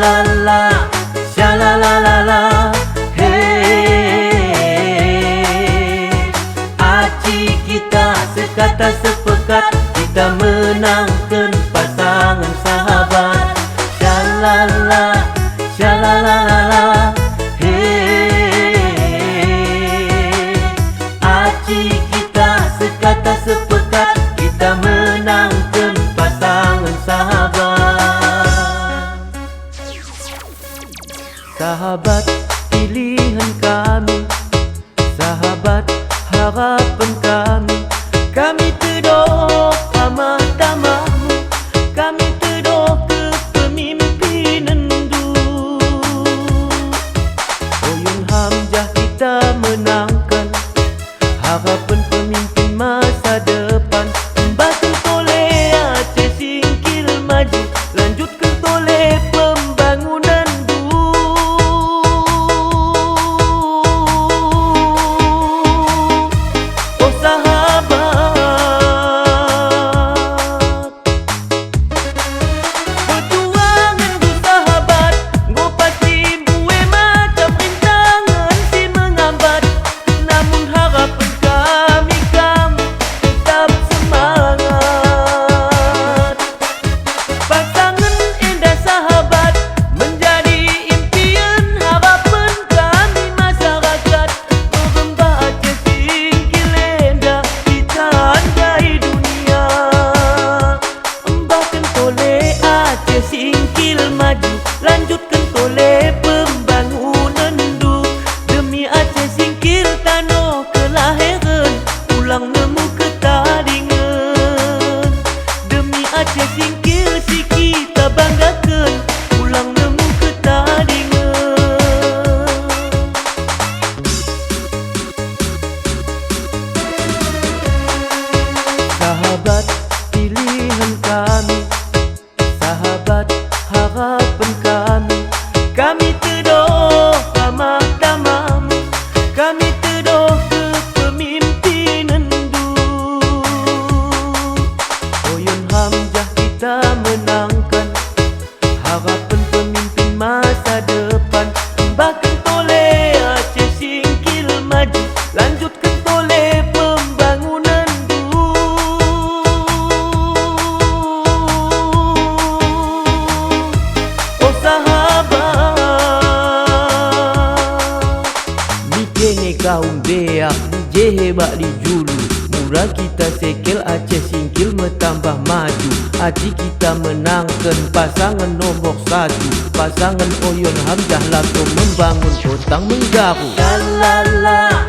Sha-la-la-la, sha-la-la-la-la, hey. Aci kita sekata sepekat, kita menangkan pasangan sahabat. Sha-la-la, sha-la-la-la-la, hey. Aci kita sekata sepekat, kita menangkan pasangan sahabat. Sahabat pilihan kami, sahabat harapan kami. Kami tedoh amat tamamu, kami tedoh kepemimpinan du. Oyun Hamzah kita menangkan harapan pemimpin masa depan. Bakal toleh Aceh singkil maju, lanjutkan toleh pembangunan du. Oh sahabat, perjuangan du sahabat, go pasti buih macam rintangan si mengambat. Namun harapan kami kamu tetap semangat. Pasangan indah sahabat menjadi impian harapan kami masyarakat. Merembah Aceh singkil indah kita andai dunia. Embahkan toleh Aceh singkil maju, lanjutkan toleh pembangunan du. Demi Aceh singkil tanah kelahiran, pulang nemu ketadingan. Demi Aceh singkil si kita banggakan, pulang nemu ketadingan. Sahabat pilihan kami, sahabat harapan kami. Kami tedoh amat tamamu, kami tedoh kepemimpinan du. Oyun Hamzah kita menangkan harapan pemimpin masa depan. Bahkan toleh Aceh singkil maju, lanjutkan toleh pembangunan du. Oh sahabat, ni kene kaum beak je hebat di julu. Murah kita sekel Aceh singkil metambah maju. Aci kita menangkan pasangan nombor 1, pasangan Oyun Hamzah Lako membangun kotang Menggaru. Sha-la-la,